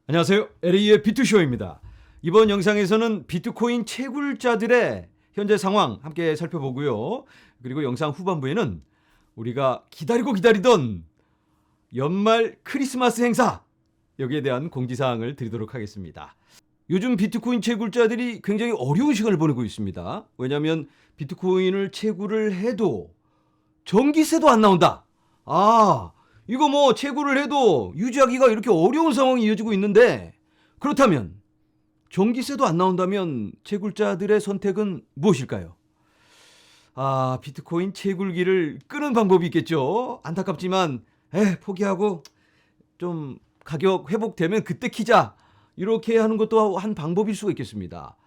안녕하세요. LA의 비트쇼입니다. 이번 영상에서는 비트코인 채굴자들의 현재 상황 함께 살펴보고요. 그리고 영상 후반부에는 우리가 기다리고 기다리던 연말 크리스마스 행사, 여기에 대한 공지사항을 드리도록 하겠습니다. 요즘 비트코인 채굴자들이 굉장히 어려운 시간을 보내고 있습니다. 왜냐하면 비트코인을 채굴을 해도 전기세도 안 나온다. 이거 뭐 채굴을 해도 유지하기가 이렇게 어려운 상황이 이어지고 있는데, 그렇다면 전기세도 안 나온다면 채굴자들의 선택은 무엇일까요? 비트코인 채굴기를 끄는 방법이 있겠죠. 안타깝지만 포기하고 좀 가격 회복되면 그때 키자, 이렇게 하는 것도 한 방법일 수가 있겠습니다.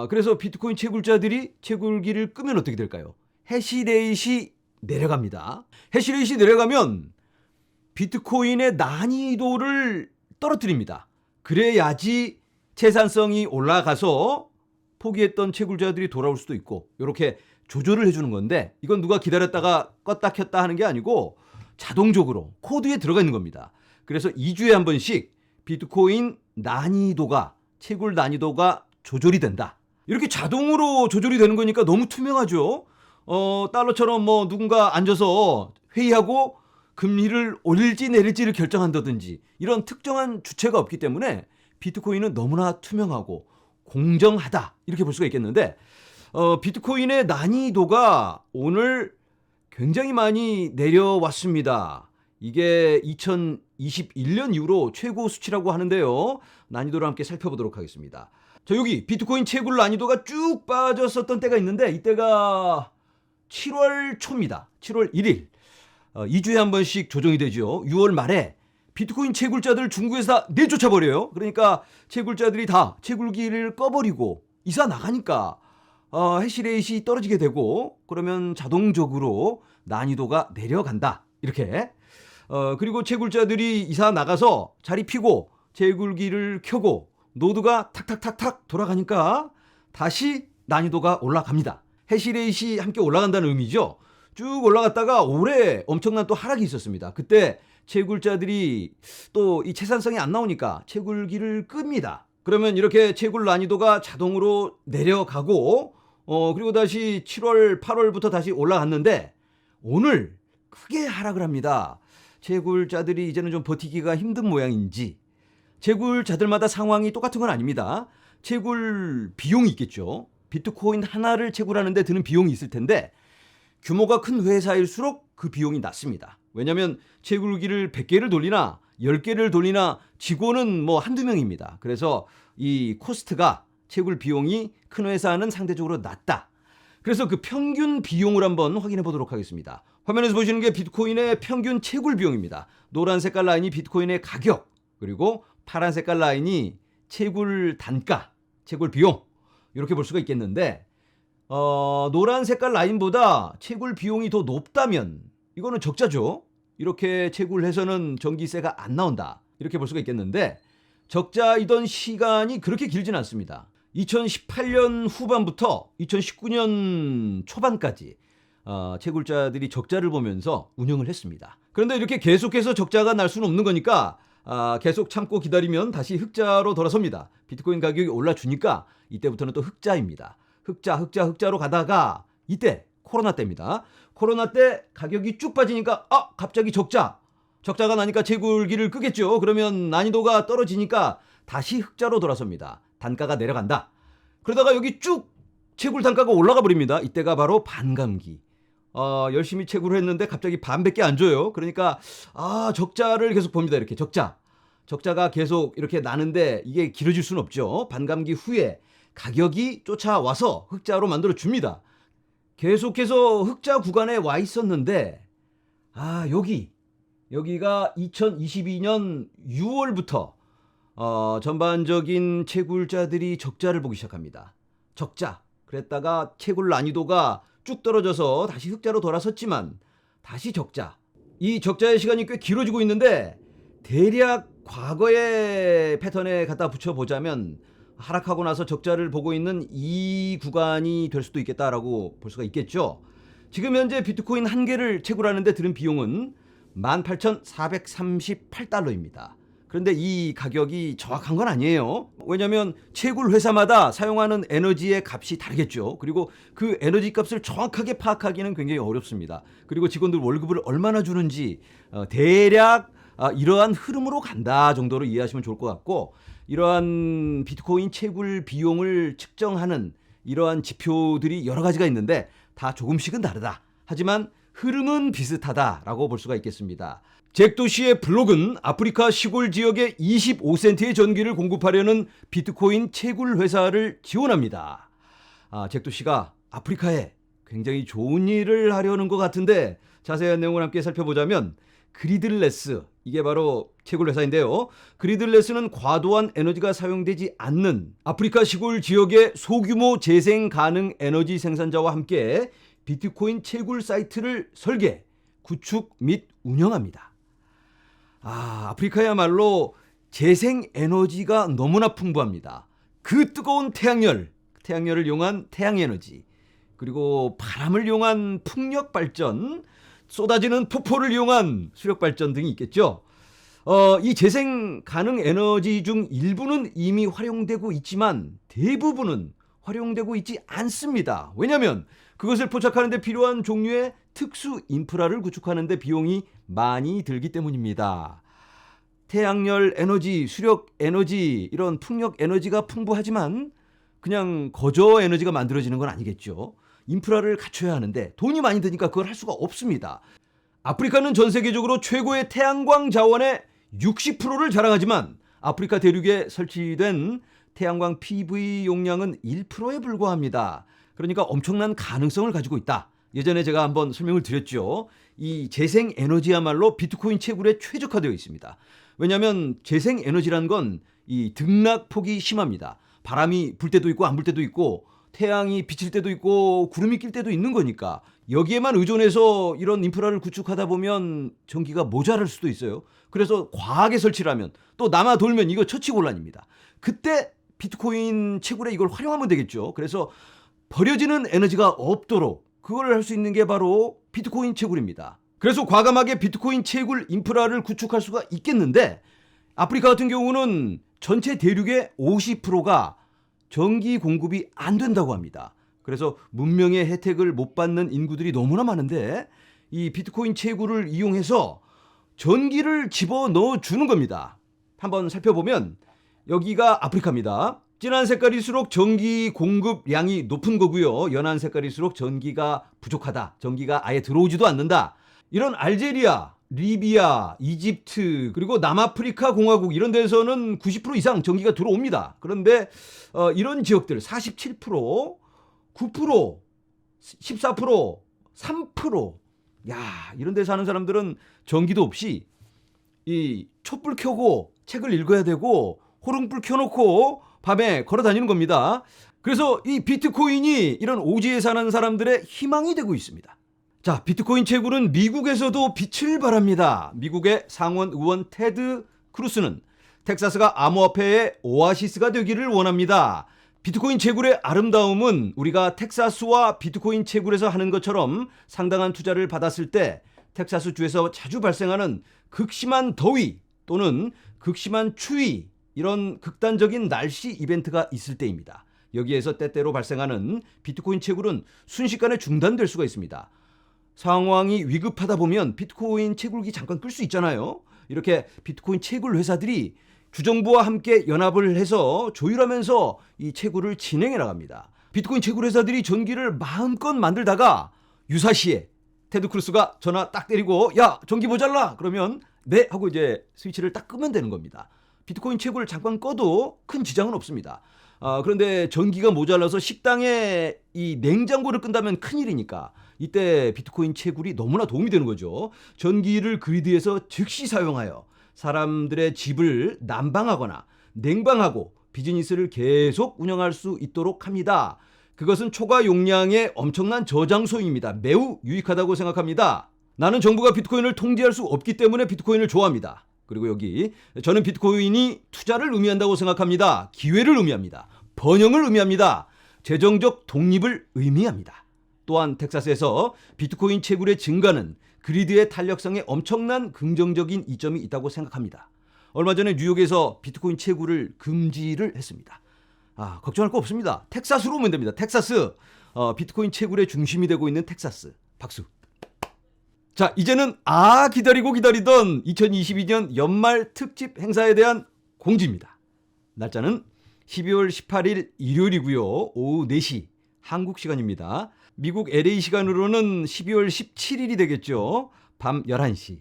그래서 비트코인 채굴자들이 채굴기를 끄면 어떻게 될까요? 해시레이트이 내려갑니다. 해시레이트이 내려가면 비트코인의 난이도를 떨어뜨립니다. 그래야지 채산성이 올라가서 포기했던 채굴자들이 돌아올 수도 있고, 이렇게 조절을 해주는 건데, 이건 누가 기다렸다가 껐다 켰다 하는 게 아니고 자동적으로 코드에 들어가 있는 겁니다. 그래서 2주에 한 번씩 비트코인 난이도가, 채굴 난이도가 조절이 된다. 이렇게 자동으로 조절이 되는 거니까 너무 투명하죠. 달러처럼 뭐 누군가 앉아서 회의하고 금리를 올릴지 내릴지를 결정한다든지 이런 특정한 주체가 없기 때문에 비트코인은 너무나 투명하고 공정하다, 이렇게 볼 수가 있겠는데, 비트코인의 난이도가 오늘 굉장히 많이 내려왔습니다. 이게 2021년 이후로 최고 수치라고 하는데요. 난이도를 함께 살펴보도록 하겠습니다. 여기 비트코인 채굴 난이도가 쭉 빠졌었던 때가 있는데, 이때가 7월 초입니다. 7월 1일. 2주에 한 번씩 조정이 되죠. 6월 말에 비트코인 채굴자들 중국에서 내쫓아버려요. 그러니까 채굴자들이 다 채굴기를 꺼버리고 이사 나가니까 해시레이트이 떨어지게 되고, 그러면 자동적으로 난이도가 내려간다, 이렇게. 그리고 채굴자들이 이사 나가서 자리 피고 채굴기를 켜고 노드가 탁탁탁탁 돌아가니까 다시 난이도가 올라갑니다. 해시레이트이 함께 올라간다는 의미죠. 쭉 올라갔다가 올해 엄청난 또 하락이 있었습니다. 그때 채굴자들이 또 이 채산성이 안 나오니까 채굴기를 끕니다. 그러면 이렇게 채굴 난이도가 자동으로 내려가고, 그리고 다시 7월, 8월부터 다시 올라갔는데, 오늘 크게 하락을 합니다. 채굴자들이 이제는 좀 버티기가 힘든 모양인지, 채굴자들마다 상황이 똑같은 건 아닙니다. 채굴 비용이 있겠죠. 비트코인 하나를 채굴하는데 드는 비용이 있을 텐데, 규모가 큰 회사일수록 그 비용이 낮습니다. 왜냐하면 채굴기를 100개를 돌리나 10개를 돌리나 직원은 뭐 한두 명입니다. 그래서 이 코스트가, 채굴 비용이 큰 회사는 상대적으로 낮다. 그래서 그 평균 비용을 한번 확인해 보도록 하겠습니다. 화면에서 보시는 게 비트코인의 평균 채굴 비용입니다. 노란 색깔 라인이 비트코인의 가격, 그리고 파란 색깔 라인이 채굴 단가, 채굴 비용, 이렇게 볼 수가 있겠는데, 노란 색깔 라인보다 채굴 비용이 더 높다면 이거는 적자죠. 이렇게 채굴해서는 전기세가 안 나온다, 이렇게 볼 수가 있겠는데, 적자이던 시간이 그렇게 길진 않습니다. 2018년 후반부터 2019년 초반까지 채굴자들이 적자를 보면서 운영을 했습니다. 그런데 이렇게 계속해서 적자가 날 수는 없는 거니까 계속 참고 기다리면 다시 흑자로 돌아섭니다. 비트코인 가격이 올라주니까 이때부터는 또 흑자입니다. 흑자로 가다가 이때 코로나 때입니다. 코로나 때 가격이 쭉 빠지니까 갑자기 적자가 나니까 채굴기를 끄겠죠. 그러면 난이도가 떨어지니까 다시 흑자로 돌아섭니다. 단가가 내려간다. 그러다가 여기 쭉 채굴 단가가 올라가 버립니다. 이때가 바로 반감기. 열심히 채굴을 했는데 갑자기 반밖에 안 줘요. 그러니까 적자를 계속 봅니다. 이렇게 적자가 계속 이렇게 나는데 이게 길어질 수는 없죠. 반감기 후에 가격이 쫓아와서 흑자로 만들어 줍니다. 계속해서 흑자 구간에 와 있었는데, 여기가 2022년 6월부터 전반적인 채굴자들이 적자를 보기 시작합니다. 적자. 그랬다가 채굴 난이도가 쭉 떨어져서 다시 흑자로 돌아섰지만 다시 적자. 이 적자의 시간이 꽤 길어지고 있는데, 대략 과거의 패턴에 갖다 붙여보자면 하락하고 나서 적자를 보고 있는 이 구간이 될 수도 있겠다라고 볼 수가 있겠죠. 지금 현재 비트코인 한 개를 채굴하는 데 드는 비용은 18,438달러입니다. 그런데 이 가격이 정확한 건 아니에요. 왜냐하면 채굴 회사마다 사용하는 에너지의 값이 다르겠죠. 그리고 그 에너지 값을 정확하게 파악하기는 굉장히 어렵습니다. 그리고 직원들 월급을 얼마나 주는지 대략 이러한 흐름으로 간다 정도로 이해하시면 좋을 것 같고, 이러한 비트코인 채굴 비용을 측정하는 이러한 지표들이 여러 가지가 있는데 다 조금씩은 다르다. 하지만 흐름은 비슷하다라고 볼 수가 있겠습니다. 잭도 씨의 블록은 아프리카 시골 지역에 25센트의 전기를 공급하려는 비트코인 채굴 회사를 지원합니다. 잭도 씨가 아프리카에 굉장히 좋은 일을 하려는 것 같은데, 자세한 내용을 함께 살펴보자면 그리들레스, 이게 바로 채굴 회사인데요. 그리들레스는 과도한 에너지가 사용되지 않는 아프리카 시골 지역의 소규모 재생 가능 에너지 생산자와 함께 비트코인 채굴 사이트를 설계, 구축 및 운영합니다. 아프리카야말로 재생 에너지가 너무나 풍부합니다. 그 뜨거운 태양열을 이용한 태양에너지, 그리고 바람을 이용한 풍력 발전, 쏟아지는 폭포를 이용한 수력 발전 등이 있겠죠. 이 재생 가능 에너지 중 일부는 이미 활용되고 있지만 대부분은 활용되고 있지 않습니다. 왜냐하면 그것을 포착하는 데 필요한 종류의 특수 인프라를 구축하는 데 비용이 많이 들기 때문입니다. 태양열 에너지, 수력 에너지, 이런 풍력 에너지가 풍부하지만 그냥 거저 에너지가 만들어지는 건 아니겠죠. 인프라를 갖춰야 하는데 돈이 많이 드니까 그걸 할 수가 없습니다. 아프리카는 전 세계적으로 최고의 태양광 자원의 60%를 자랑하지만 아프리카 대륙에 설치된 태양광 PV 용량은 1%에 불과합니다. 그러니까 엄청난 가능성을 가지고 있다. 예전에 제가 한번 설명을 드렸죠. 이 재생 에너지야말로 비트코인 채굴에 최적화되어 있습니다. 왜냐하면 재생 에너지란 건 이 등락폭이 심합니다. 바람이 불 때도 있고 안 불 때도 있고, 태양이 비칠 때도 있고 구름이 낄 때도 있는 거니까 여기에만 의존해서 이런 인프라를 구축하다 보면 전기가 모자랄 수도 있어요. 그래서 과하게 설치를 하면, 또 남아 돌면 이거 처치곤란입니다. 그때 비트코인 채굴에 이걸 활용하면 되겠죠. 그래서 버려지는 에너지가 없도록 그걸 할 수 있는 게 바로 비트코인 채굴입니다. 그래서 과감하게 비트코인 채굴 인프라를 구축할 수가 있겠는데, 아프리카 같은 경우는 전체 대륙의 50%가 전기 공급이 안 된다고 합니다. 그래서 문명의 혜택을 못 받는 인구들이 너무나 많은데 이 비트코인 채굴을 이용해서 전기를 집어넣어 주는 겁니다. 한번 살펴보면 여기가 아프리카입니다. 진한 색깔일수록 전기 공급량이 높은 거고요. 연한 색깔일수록 전기가 부족하다, 전기가 아예 들어오지도 않는다. 이런 알제리아, 리비아, 이집트, 그리고 남아프리카 공화국, 이런 데서는 90% 이상 전기가 들어옵니다. 그런데 이런 지역들 47%, 9%, 14%, 3%, 이런 데 사는 사람들은 전기도 없이 이 촛불 켜고 책을 읽어야 되고 호롱불 켜놓고 밤에 걸어 다니는 겁니다. 그래서 이 비트코인이 이런 오지에 사는 사람들의 희망이 되고 있습니다. 자, 비트코인 채굴은 미국에서도 빛을 발합니다. 미국의 상원 의원 테드 크루스는 텍사스가 암호화폐의 오아시스가 되기를 원합니다. 비트코인 채굴의 아름다움은 우리가 텍사스와 비트코인 채굴에서 하는 것처럼 상당한 투자를 받았을 때 텍사스 주에서 자주 발생하는 극심한 더위 또는 극심한 추위, 이런 극단적인 날씨 이벤트가 있을 때입니다. 여기에서 때때로 발생하는 비트코인 채굴은 순식간에 중단될 수가 있습니다. 상황이 위급하다 보면 비트코인 채굴기 잠깐 끌 수 있잖아요. 이렇게 비트코인 채굴 회사들이 주정부와 함께 연합을 해서 조율하면서 이 채굴을 진행해 나갑니다. 비트코인 채굴 회사들이 전기를 마음껏 만들다가 유사시에 테드 크루스가 전화 딱 때리고, 야, 전기 모자라! 그러면 네 하고 이제 스위치를 딱 끄면 되는 겁니다. 비트코인 채굴을 잠깐 꺼도 큰 지장은 없습니다. 그런데 전기가 모자라서 식당에 이 냉장고를 끈다면 큰일이니까 이때 비트코인 채굴이 너무나 도움이 되는 거죠. 전기를 그리드에서 즉시 사용하여 사람들의 집을 난방하거나 냉방하고 비즈니스를 계속 운영할 수 있도록 합니다. 그것은 초과 용량의 엄청난 저장소입니다. 매우 유익하다고 생각합니다. 나는 정부가 비트코인을 통제할 수 없기 때문에 비트코인을 좋아합니다. 그리고 여기 저는 비트코인이 투자를 의미한다고 생각합니다. 기회를 의미합니다. 번영을 의미합니다. 재정적 독립을 의미합니다. 또한 텍사스에서 비트코인 채굴의 증가는 그리드의 탄력성에 엄청난 긍정적인 이점이 있다고 생각합니다. 얼마 전에 뉴욕에서 비트코인 채굴을 금지를 했습니다. 걱정할 거 없습니다. 텍사스로 오면 됩니다. 텍사스. 비트코인 채굴의 중심이 되고 있는 텍사스. 박수. 자, 이제는 기다리고 기다리던 2022년 연말 특집 행사에 대한 공지입니다. 날짜는 12월 18일 일요일이고요. 오후 4시 한국 시간입니다. 미국 LA 시간으로는 12월 17일이 되겠죠. 밤 11시.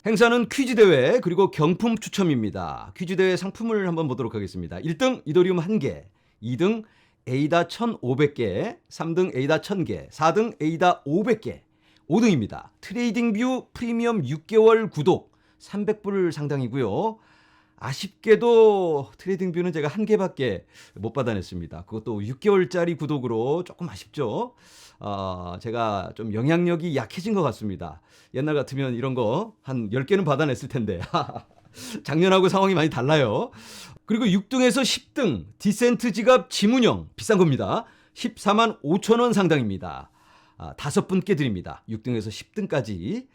행사는 퀴즈 대회 그리고 경품 추첨입니다. 퀴즈 대회 상품을 한번 보도록 하겠습니다. 1등 이더리움 1개, 2등 에이다 1,500개, 3등 에이다 1,000개, 4등 에이다 500개, 5등입니다. 트레이딩뷰 프리미엄 6개월 구독 300불 상당이고요. 아쉽게도 트레이딩뷰는 제가 1개밖에 못 받아냈습니다. 그것도 6개월짜리 구독으로 조금 아쉽죠. 제가 좀 영향력이 약해진 것 같습니다. 옛날 같으면 이런 거 한 10개는 받아냈을 텐데 작년하고 상황이 많이 달라요. 그리고 6등에서 10등 디센트 지갑 지문형 비싼 겁니다. 14만 5천 원 상당입니다. 5분께 드립니다. 6등에서 10등까지.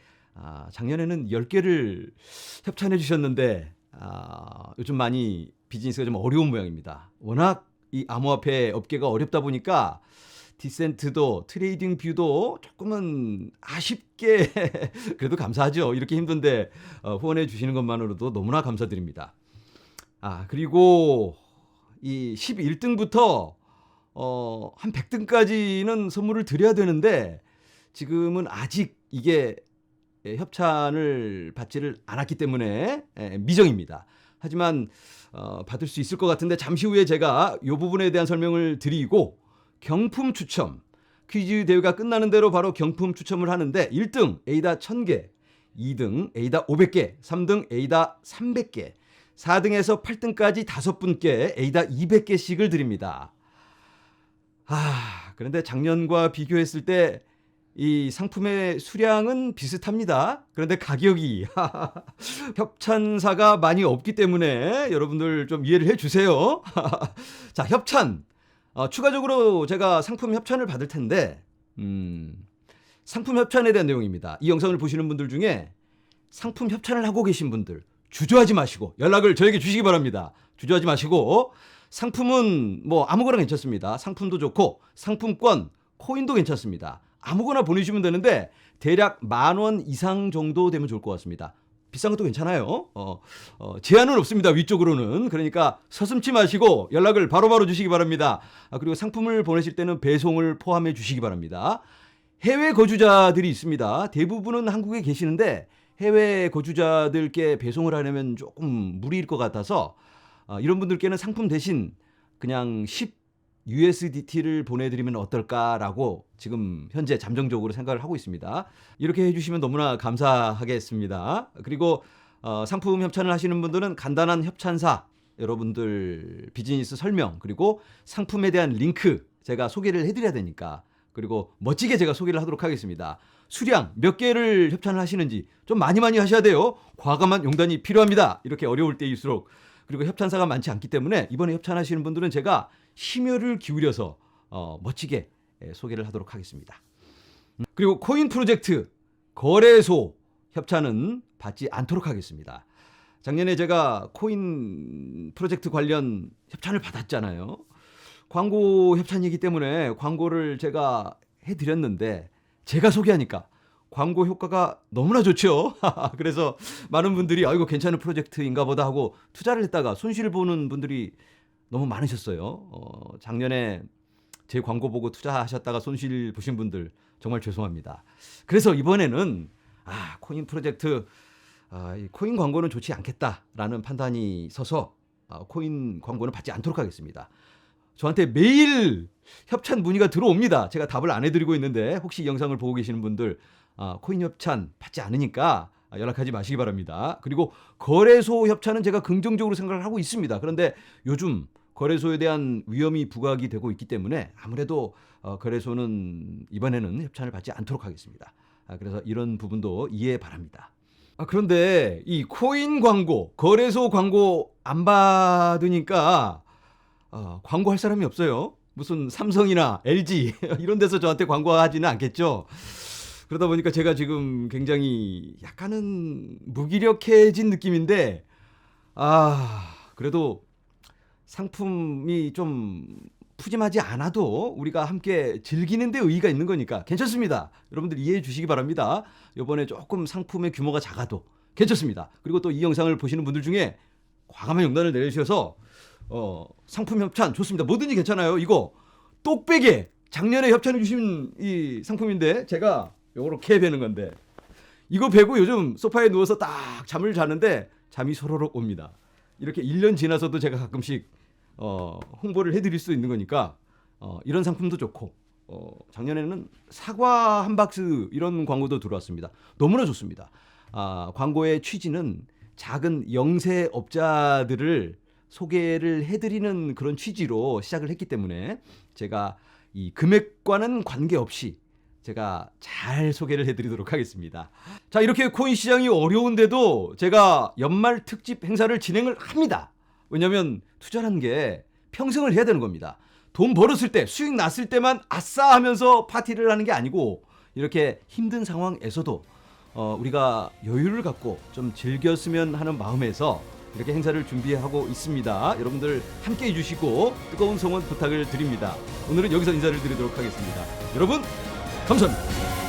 작년에는 10개를 협찬해 주셨는데 요즘 많이 비즈니스가 좀 어려운 모양입니다. 워낙 이 암호화폐 업계가 어렵다 보니까 디센트도 트레이딩 뷰도 조금은 아쉽게 그래도 감사하죠. 이렇게 힘든데 후원해 주시는 것만으로도 너무나 감사드립니다. 그리고 이 11등부터 한 100등까지는 선물을 드려야 되는데 지금은 아직 이게 협찬을 받지를 않았기 때문에 미정입니다. 하지만 받을 수 있을 것 같은데 잠시 후에 제가 이 부분에 대한 설명을 드리고 경품 추첨, 퀴즈 대회가 끝나는 대로 바로 경품 추첨을 하는데 1등 에이다 1000개, 2등 에이다 500개, 3등 에이다 300개, 4등에서 8등까지 5분께 에이다 200개씩을 드립니다. 그런데 작년과 비교했을 때 이 상품의 수량은 비슷합니다. 그런데 가격이 협찬사가 많이 없기 때문에 여러분들 좀 이해를 해주세요. 자, 협찬. 추가적으로 제가 상품 협찬을 받을 텐데 상품 협찬에 대한 내용입니다. 이 영상을 보시는 분들 중에 상품 협찬을 하고 계신 분들 주저하지 마시고 연락을 저에게 주시기 바랍니다. 주저하지 마시고 상품은 뭐 아무거나 괜찮습니다. 상품도 좋고 상품권, 코인도 괜찮습니다. 아무거나 보내주시면 되는데 대략 10,000원 이상 정도 되면 좋을 것 같습니다. 비싼 것도 괜찮아요. 제한은 없습니다. 위쪽으로는. 그러니까 서슴지 마시고 연락을 바로바로 주시기 바랍니다. 그리고 상품을 보내실 때는 배송을 포함해 주시기 바랍니다. 해외 거주자들이 있습니다. 대부분은 한국에 계시는데 해외 거주자들께 배송을 하려면 조금 무리일 것 같아서 이런 분들께는 상품 대신 그냥 10 USDT를 보내드리면 어떨까라고 지금 현재 잠정적으로 생각을 하고 있습니다. 이렇게 해주시면 너무나 감사하겠습니다. 그리고 상품 협찬을 하시는 분들은 간단한 협찬사, 여러분들 비즈니스 설명, 그리고 상품에 대한 링크 제가 소개를 해드려야 되니까, 그리고 멋지게 제가 소개를 하도록 하겠습니다. 수량 몇 개를 협찬을 하시는지 좀 많이 하셔야 돼요. 과감한 용단이 필요합니다. 이렇게 어려울 때일수록. 그리고 협찬사가 많지 않기 때문에 이번에 협찬하시는 분들은 제가 심혈을 기울여서 멋지게 소개를 하도록 하겠습니다. 그리고 코인 프로젝트 거래소 협찬은 받지 않도록 하겠습니다. 작년에 제가 코인 프로젝트 관련 협찬을 받았잖아요. 광고 협찬이기 때문에 광고를 제가 해드렸는데 제가 소개하니까 광고 효과가 너무나 좋죠. 그래서 많은 분들이 이거 괜찮은 프로젝트인가 보다 하고 투자를 했다가 손실을 보는 분들이 너무 많으셨어요. 작년에 제 광고 보고 투자하셨다가 손실 보신 분들 정말 죄송합니다. 그래서 이번에는 코인 프로젝트, 코인 광고는 좋지 않겠다라는 판단이 서서 코인 광고는 받지 않도록 하겠습니다. 저한테 매일 협찬 문의가 들어옵니다. 제가 답을 안 해드리고 있는데 혹시 이 영상을 보고 계시는 분들 코인 협찬 받지 않으니까 연락하지 마시기 바랍니다. 그리고 거래소 협찬은 제가 긍정적으로 생각을 하고 있습니다. 그런데 요즘 거래소에 대한 위험이 부각이 되고 있기 때문에 아무래도 거래소는 이번에는 협찬을 받지 않도록 하겠습니다. 그래서 이런 부분도 이해 바랍니다. 그런데 이 코인 광고, 거래소 광고 안 받으니까 광고할 사람이 없어요. 무슨 삼성이나 LG 이런 데서 저한테 광고하지는 않겠죠. 그러다 보니까 제가 지금 굉장히 약간은 무기력해진 느낌인데 그래도 상품이 좀 푸짐하지 않아도 우리가 함께 즐기는 데 의의가 있는 거니까 괜찮습니다. 여러분들 이해해 주시기 바랍니다. 이번에 조금 상품의 규모가 작아도 괜찮습니다. 그리고 또 이 영상을 보시는 분들 중에 과감한 용단을 내주셔서 상품 협찬 좋습니다. 뭐든지 괜찮아요. 이거 똑배기 작년에 협찬해 주신 이 상품인데 제가 요렇게 베는 건데 이거 베고 요즘 소파에 누워서 딱 잠을 자는데 잠이 소로록 옵니다. 이렇게 1년 지나서도 제가 가끔씩 홍보를 해드릴 수 있는 거니까 이런 상품도 좋고 작년에는 사과 한 박스 이런 광고도 들어왔습니다. 너무나 좋습니다. 광고의 취지는 작은 영세업자들을 소개를 해드리는 그런 취지로 시작을 했기 때문에 제가 이 금액과는 관계없이 제가 잘 소개를 해드리도록 하겠습니다. 자, 이렇게 코인 시장이 어려운데도 제가 연말 특집 행사를 진행을 합니다. 왜냐하면 투자라는 게 평생을 해야 되는 겁니다. 돈 벌었을 때, 수익 났을 때만 아싸 하면서 파티를 하는 게 아니고 이렇게 힘든 상황에서도 우리가 여유를 갖고 좀 즐겼으면 하는 마음에서 이렇게 행사를 준비하고 있습니다. 여러분들 함께 해주시고 뜨거운 성원 부탁을 드립니다. 오늘은 여기서 인사를 드리도록 하겠습니다. 여러분 감사합니다.